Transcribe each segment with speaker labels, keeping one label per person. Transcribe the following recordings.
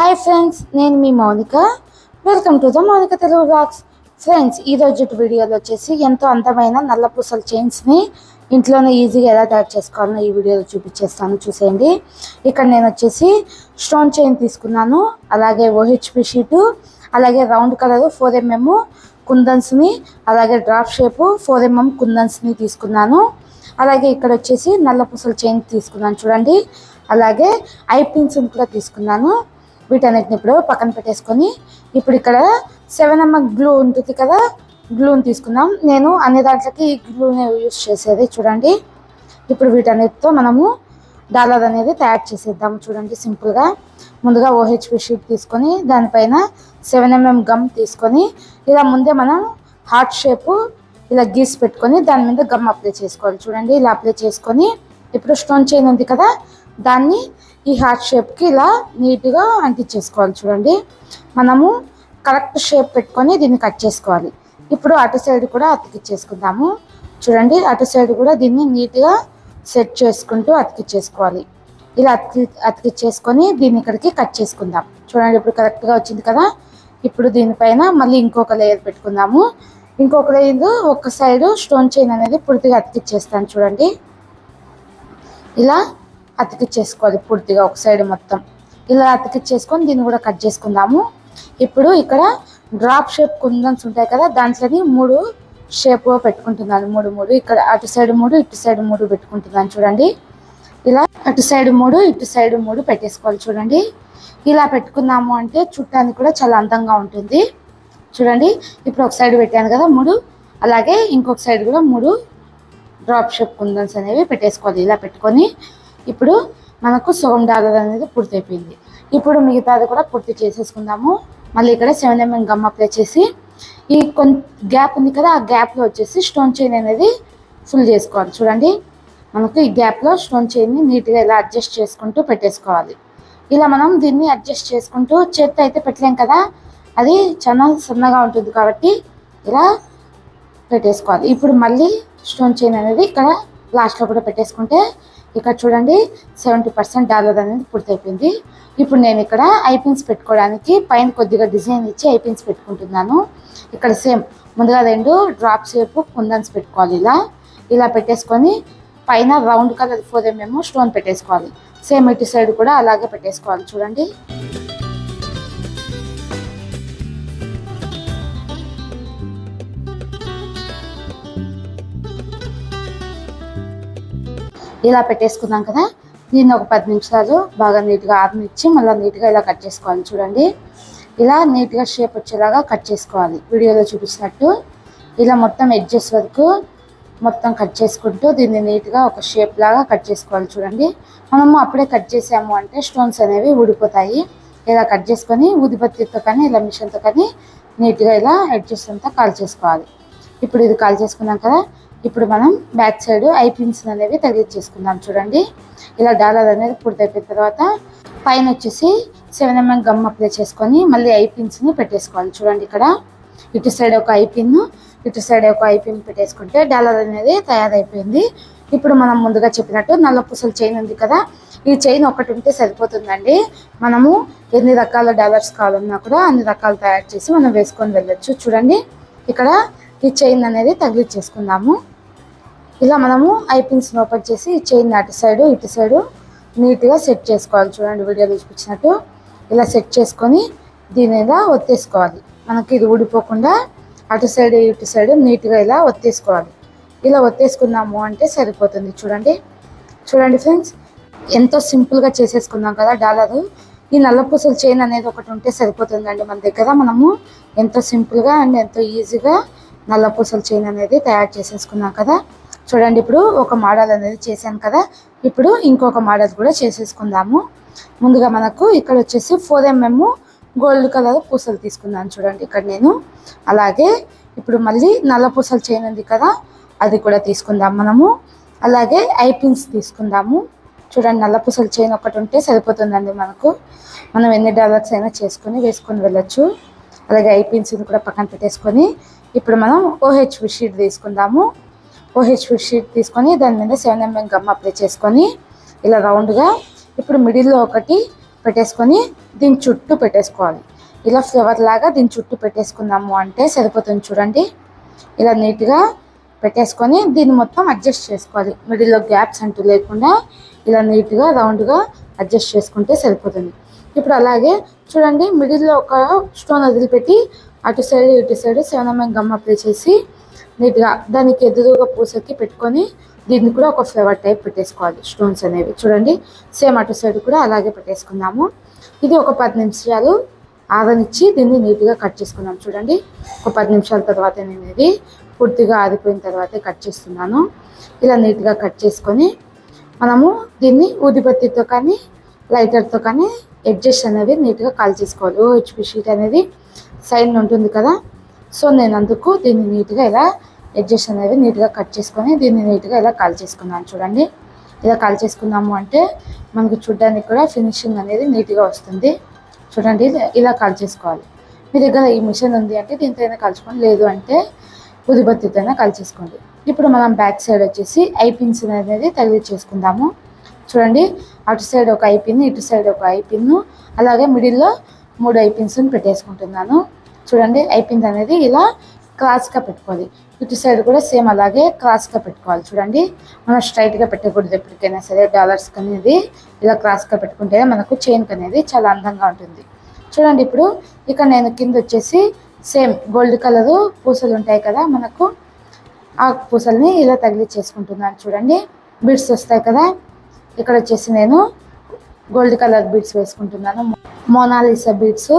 Speaker 1: Hi friends, నేను మీ Mounika. Welcome to the Mounika Telugu vlogs. Friends, ఈరోజు వీడియోలో వచ్చేసి ఎంతో అందమైన నల్ల పూసల చైన్స్ని ఇంట్లోనే ఈజీగా ఎలా తయారు చేసుకోవాలని ఈ వీడియోలో చూపించేస్తాను, చూసేయండి. ఇక్కడ నేను వచ్చేసి స్టోన్ చైన్ తీసుకున్నాను, అలాగే ఓహెచ్పి షీటు, అలాగే రౌండ్ కలర్ 4mm కుందన్స్ని, అలాగే డ్రాప్ షేపు 4mm కుందన్స్ని తీసుకున్నాను. అలాగే ఇక్కడ వచ్చేసి నల్ల పూసల చైన్ తీసుకున్నాను చూడండి. అలాగే ఐ పిన్స్ని కూడా తీసుకున్నాను. వీటన్నిటిని ఇప్పుడు పక్కన పెట్టేసుకొని ఇప్పుడు ఇక్కడ 7mm గ్లూ ఉంటుంది కదా, గ్లూని తీసుకుందాం. నేను అన్ని దాంట్లోకి ఈ గ్లూని యూజ్ చేసేది చూడండి. ఇప్పుడు వీటన్నిటితో మనము డాలర్ అనేది తయారు చేసేద్దాము చూడండి. సింపుల్గా ముందుగా ఓహెచ్పి షీట్ తీసుకొని దానిపైన 7mm గమ్ తీసుకొని ఇలా ముందే మనం హార్ట్ షేపు ఇలా గీసి పెట్టుకొని దాని మీద గమ్ అప్లై చేసుకోవాలి చూడండి. ఇలా అప్లై చేసుకొని ఇప్పుడు స్టోన్ చైన్ ఉంది కదా, దాన్ని ఈ హార్ట్ షేప్కి ఇలా నీట్గా అంటించేసుకోవాలి చూడండి. మనము కరెక్ట్ షేప్ పెట్టుకొని దీన్ని కట్ చేసుకోవాలి. ఇప్పుడు అటు సైడ్ కూడా అతికిచ్చేసుకుందాము చూడండి. అటు సైడ్ కూడా దీన్ని నీట్గా సెట్ చేసుకుంటూ అతికిచ్చేసుకోవాలి. ఇలా అతికిచ్చేసుకొని దీన్ని ఇక్కడికి కట్ చేసుకుందాం చూడండి. ఇప్పుడు కరెక్ట్గా వచ్చింది కదా. ఇప్పుడు దీనిపైన మళ్ళీ ఇంకొక లేయర్ పెట్టుకుందాము. ఇంకొక లేయర్ ఒక సైడు స్టోన్ చైన్ అనేది పూర్తిగా అతికిచ్చేస్తాను చూడండి. ఇలా అతికిచ్చేసుకోవాలి పూర్తిగా ఒక సైడ్ మొత్తం. ఇలా అతికిచ్చేసుకొని దీన్ని కూడా కట్ చేసుకుందాము. ఇప్పుడు ఇక్కడ డ్రాప్ షేప్ కుందన్స్ ఉంటాయి కదా, దాంట్లోని 3 షేప్ పెట్టుకుంటున్నాను. 3 ఇక్కడ అటు సైడ్ 3 ఇటు సైడ్ 3 పెట్టుకుంటున్నాను చూడండి. ఇలా అటు సైడ్ 3 ఇటు సైడ్ 3 పెట్టేసుకోవాలి చూడండి. ఇలా పెట్టుకున్నాము అంటే చుట్టానికి కూడా చాలా అందంగా ఉంటుంది చూడండి. ఇప్పుడు ఒక సైడ్ పెట్టాను కదా 3, అలాగే ఇంకొక సైడ్ కూడా 3 డ్రాప్ షేప్ కుందన్స్ అనేవి పెట్టేసుకోవాలి. ఇలా పెట్టుకొని ఇప్పుడు మనకు సగం డాలర్ అనేది పూర్తి అయిపోయింది. ఇప్పుడు మిగతాది కూడా పూర్తి చేసేసుకుందాము. మళ్ళీ ఇక్కడ 7mm గమ్ అప్లై చేసి ఈ గ్యాప్ ఉంది కదా, ఆ గ్యాప్లో వచ్చేసి స్టోన్ చైన్ అనేది ఫుల్ చేసుకోవాలి చూడండి. మనకు ఈ గ్యాప్లో స్టోన్ చైన్ని నీట్గా ఇలా అడ్జస్ట్ చేసుకుంటూ పెట్టేసుకోవాలి. ఇలా మనం దీన్ని అడ్జస్ట్ చేసుకుంటూ చేత్తో అయితే పెట్టలేం కదా, అది చాలా సన్నగా ఉంటుంది కాబట్టి ఇలా పెట్టేసుకోవాలి. ఇప్పుడు మళ్ళీ స్టోన్ చైన్ అనేది ఇక్కడ లాస్ట్లో కూడా పెట్టేసుకుంటే ఇక్కడ చూడండి 70% డాలర్ అనేది పూర్తయిపోయింది. ఇప్పుడు నేను ఇక్కడ ఐపిన్స్ పెట్టుకోవడానికి పైన కొద్దిగా డిజైన్ ఇచ్చి ఐపిన్స్ పెట్టుకుంటున్నాను. ఇక్కడ సేమ్ ముందుగా 2 డ్రాప్ షేప్ కుందన్స్ పెట్టుకోవాలి. ఇలా పెట్టేసుకొని పైన రౌండ్ కలర్ 4mm స్టోన్ పెట్టేసుకోవాలి. సేమ్ ఇటు సైడ్ కూడా అలాగే పెట్టేసుకోవాలి చూడండి. ఇలా పెట్టేసుకున్నాం కదా, దీన్ని ఒక 10 నిమిషాలు బాగా నీట్గా ఆరనిచ్చి మళ్ళీ నీట్గా ఇలా కట్ చేసుకోవాలి చూడండి. ఇలా నీట్గా షేప్ వచ్చేలాగా కట్ చేసుకోవాలి. వీడియోలో చూపించినట్టు ఇలా మొత్తం ఎడ్జెస్ వరకు మొత్తం కట్ చేసుకుంటూ దీన్ని నీట్గా ఒక షేప్ లాగా కట్ చేసుకోవాలి చూడండి. మనము అప్పుడే కట్ చేసాము అంటే స్టోన్స్ అనేవి ఊడిపోతాయి. ఇలా కట్ చేసుకొని ఊదిబత్తితో కానీ ఇలా మిషన్తో కానీ నీట్గా ఇలా ఎడ్జెస్ అంతా కాల్ చేసుకోవాలి. ఇప్పుడు ఇది కాల్ చేసుకున్నాం కదా, ఇప్పుడు మనం బ్యాక్ సైడ్ ఐ పిన్స్ అనేవి తగిలించేసుకుందాం చూడండి. ఇలా డాలర్ అనేది పూర్తయిపోయిన తర్వాత పైన వచ్చేసి 7mm గమ్ అప్లై చేసుకొని మళ్ళీ ఐ పిన్స్ని పెట్టేసుకోవాలి చూడండి. ఇక్కడ ఇటు సైడ్ ఒక ఐ పిన్, ఇటు సైడ్ ఒక ఐ పిన్ పెట్టేసుకుంటే డాలర్ అనేది తయారైపోయింది. ఇప్పుడు మనం ముందుగా చెప్పినట్టు నల్ల పూసల చైన్ ఉంది కదా, ఈ చైన్ ఒకటి ఉంటే సరిపోతుందండి. మనము ఎన్ని రకాల డాలర్స్ కావాలన్నా కూడా అన్ని రకాలు తయారు చేసి మనం వేసుకొని వెళ్ళొచ్చు చూడండి. ఇక్కడ ఈ చైన్ అనేది తగిలించేసుకుందాము. ఇలా మనము ఐ పిన్స్ ఓపెన్ చేసి ఈ చైన్ అటు సైడు ఇటు సైడు నీట్గా సెట్ చేసుకోవాలి చూడండి. వీడియోలో చూపించినట్టు ఇలా సెట్ చేసుకొని దీని ఇలా ఒత్తేసుకోవాలి. మనకి ఇది ఊడిపోకుండా అటు సైడ్ ఇటు సైడు నీట్గా ఇలా ఒత్తేసుకోవాలి. ఇలా ఒత్తేసుకున్నాము అంటే సరిపోతుంది చూడండి. ఫ్రెండ్స్, ఎంతో సింపుల్గా చేసేసుకున్నాం కదా డాలరు. ఈ నల్ల పూసల చైన్ అనేది ఒకటి ఉంటే సరిపోతుందండి మన దగ్గర. మనము ఎంతో సింపుల్గా అండ్ ఎంతో ఈజీగా నల్ల పూసల చైన్ అనేది తయారు చేసేసుకున్నాం కదా చూడండి. ఇప్పుడు ఒక మోడల్ అనేది చేశాను కదా, ఇప్పుడు ఇంకొక మోడల్ కూడా చేసేసుకుందాము. ముందుగా మనకు ఇక్కడ వచ్చేసి 4mm గోల్డ్ కలర్ పూసలు తీసుకున్నాను చూడండి ఇక్కడ నేను. అలాగే ఇప్పుడు మళ్ళీ నల్ల పూసల చైన్ ఉంది కదా, అది కూడా తీసుకుందాం మనము. అలాగే ఐ పిన్స్ తీసుకుందాము చూడండి. నల్ల పూసల చైన్ ఒకటి ఉంటే సరిపోతుందండి మనకు. మనం ఎన్ని డాలర్స్ అయినా వేసుకొని వెళ్ళొచ్చు. అలాగే ఐ పిన్స్ని కూడా పక్కన పెట్టేసుకొని ఇప్పుడు మనం ఓహెచ్పి షీట్ తీసుకుందాము. ఓహెచ్పి షీట్ తీసుకొని దాని మీద 7mm గమ్ అప్లై చేసుకొని ఇలా రౌండ్గా ఇప్పుడు మిడిల్లో ఒకటి పెట్టేసుకొని దీని చుట్టూ పెట్టేసుకోవాలి. ఇలా ఫ్లవర్ లాగా దీని చుట్టూ పెట్టేసుకుందాము అంటే సరిపోతుంది. చూడండి, ఇలా నీట్గా పెట్టేసుకొని దీన్ని మొత్తం అడ్జస్ట్ చేసుకోవాలి. మిడిల్లో గ్యాప్స్ అంటూ లేకుండా ఇలా నీట్గా రౌండ్గా అడ్జస్ట్ చేసుకుంటే సరిపోతుంది. ఇప్పుడు అలాగే చూడండి, మిడిల్లో ఒక స్టోన్ వదిలిపెట్టి అటు సైడ్ ఇటు సైడ్ 7mm గమ్ అప్లై చేసి నీట్గా దానికి ఎదురుగా పూసకి పెట్టుకొని దీన్ని కూడా ఒక ఫ్లవర్ టైప్ పెట్టేసుకోవాలి. స్టోన్స్ అనేవి చూడండి, సేమ్ అటు సైడ్ కూడా అలాగే పెట్టేసుకుందాము. ఇది ఒక 10 నిమిషాలు ఆరనిచ్చి దీన్ని నీట్గా కట్ చేసుకుందాం. చూడండి, ఒక 10 నిమిషాల తర్వాత నేను ఇది పూర్తిగా ఆరిపోయిన తర్వాతే కట్ చేస్తున్నాను. ఇలా నీట్గా కట్ చేసుకొని మనము దీన్ని ఊదిబత్తితో కానీ లైటర్తో కానీ ఎడ్జెస్ అనేవి నీట్గా కాల్ చేసుకోవాలి. OHP షీట్ అనేది సైడ్ ఉంటుంది కదా, సో నేను అందుకు దీన్ని నీట్గా ఇలా ఎడ్జెస్ అనేవి నీట్గా కట్ చేసుకొని దీన్ని నీట్గా ఇలా కాల్ చేసుకున్నాను. చూడండి, ఇలా కాల్ చేసుకున్నాము అంటే మనకు చూడడానికి కూడా ఫినిషింగ్ అనేది నీట్గా వస్తుంది. చూడండి, ఇలా కాల్ చేసుకోవాలి. మీ దగ్గర ఈ మిషన్ ఉంది అంటే దీంతో అయినా కాల్చుకోండి, లేదు అంటే ఊదిబత్తితో అయినా కాల్ చేసుకోండి. ఇప్పుడు మనం బ్యాక్ సైడ్ వచ్చేసి ఐపిన్స్ అనేది తగిలించేసుకుందాము. చూడండి, అటు సైడ్ ఒక ఐపిన్, ఇటు సైడ్ ఒక ఐపిన్, అలాగే మిడిల్లో 3 ఐపిన్స్ని పెట్టేసుకుంటున్నాను. చూడండి, ఐపిన్ అనేది ఇలా క్రాస్గా పెట్టుకోవాలి. ఇటు సైడ్ కూడా సేమ్ అలాగే క్రాస్గా పెట్టుకోవాలి. చూడండి, మనం స్ట్రైట్గా పెట్టకూడదు ఎప్పటికైనా సరే. డాలర్స్ అనేది ఇలా క్రాస్గా పెట్టుకుంటే మనకు చైన్ అనేది చాలా అందంగా ఉంటుంది. చూడండి, ఇప్పుడు ఇక్కడ నేను కింద వచ్చేసి సేమ్ గోల్డ్ కలరు పూసలు ఉంటాయి కదా మనకు, ఆ పూసల్ని ఇలా తగిలించేసుకుంటున్నాను. చూడండి, బీడ్స్ వస్తాయి కదా, ఇక్కడ వచ్చేసి నేను గోల్డ్ కలర్ బీడ్స్ వేసుకుంటున్నాను. మోనాలిసా బీడ్స్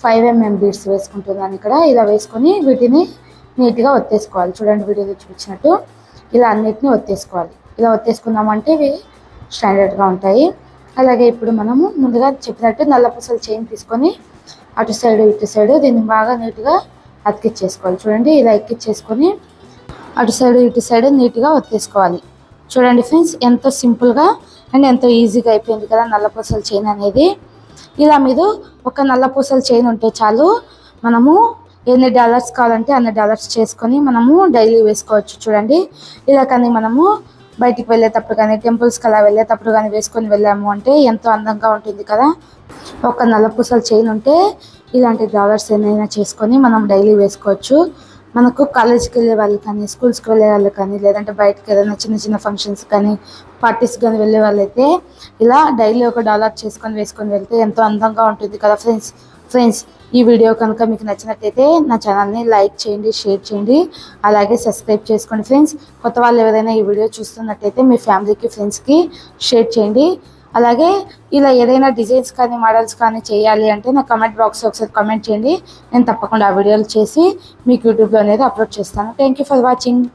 Speaker 1: 5mm బీడ్స్ వేసుకుంటున్నాను ఇక్కడ. ఇలా వేసుకొని వీటిని నీట్గా ఒత్తేసుకోవాలి. చూడండి, వీడియోలో చూపించినట్టు ఇలా అన్నిటిని ఒత్తేసుకోవాలి. ఇలా ఒత్తేసుకున్నామంటే ఇవి స్టాండర్డ్గా ఉంటాయి. అలాగే ఇప్పుడు మనము ముందుగా చెప్పినట్టు నల్ల పూసల చైన్ తీసుకొని అటు సైడ్ ఇటు సైడ్ దీన్ని బాగా నీట్గా అతికిచ్చేసుకోవాలి. చూడండి, ఇలా ఎక్కిచ్చేసుకొని అటు సైడ్ ఇటు సైడ్ నీట్గా ఒత్తేసుకోవాలి. చూడండి ఫ్రెండ్స్, ఎంతో సింపుల్గా అండ్ ఎంతో ఈజీగా అయిపోయింది కదా నల్ల పూసల చైన్ అనేది. ఇలా మీరు ఒక నల్ల పూసల చైన్ ఉంటే చాలు, మనము ఎన్ని డాలర్స్ కావాలంటే అన్ని డాలర్స్ చేసుకొని మనము డైలీ వేసుకోవచ్చు. చూడండి, ఇలా కానీ మనము బయటికి వెళ్ళేటప్పుడు కానీ టెంపుల్స్కి అలా వెళ్ళేటప్పుడు కానీ వేసుకొని వెళ్ళాము అంటే ఎంతో అందంగా ఉంటుంది కదా. ఒక నల్ల పూసల చైన్ ఉంటే ఇలాంటి డాలర్స్ ఏమైనా చేసుకొని మనం డైలీ వేసుకోవచ్చు. మనకు కాలేజ్కి వెళ్ళే వాళ్ళు కానీ స్కూల్స్కి వెళ్ళే వాళ్ళు కానీ లేదంటే బయటకి ఏదైనా చిన్న చిన్న ఫంక్షన్స్ కానీ పార్టీస్ కానీ వెళ్ళే వాళ్ళైతే ఇలా డైలీ ఒక డాలర్ చేసుకొని వేసుకొని వెళ్తే ఎంతో అందంగా ఉంటుంది కదా ఫ్రెండ్స్. ఈ వీడియో కనుక మీకు నచ్చినట్టయితే నా ఛానల్ని లైక్ చేయండి, షేర్ చేయండి, అలాగే సబ్స్క్రైబ్ చేసుకోండి ఫ్రెండ్స్. కొత్త వాళ్ళు ఎవరైనా ఈ వీడియో చూస్తున్నట్టయితే మీ ఫ్యామిలీకి ఫ్రెండ్స్కి షేర్ చేయండి. అలాగే ఇలా ఏదైనా డిజైన్స్ కానీ మోడల్స్ కానీ చేయాలి అంటే నా కమెంట్ బాక్స్లో ఒకసారి కామెంట్ చేయండి. నేను తప్పకుండా ఆ వీడియోలు చేసి మీకు యూట్యూబ్లో అనేది అప్లోడ్ చేస్తాను. Thank you for watching.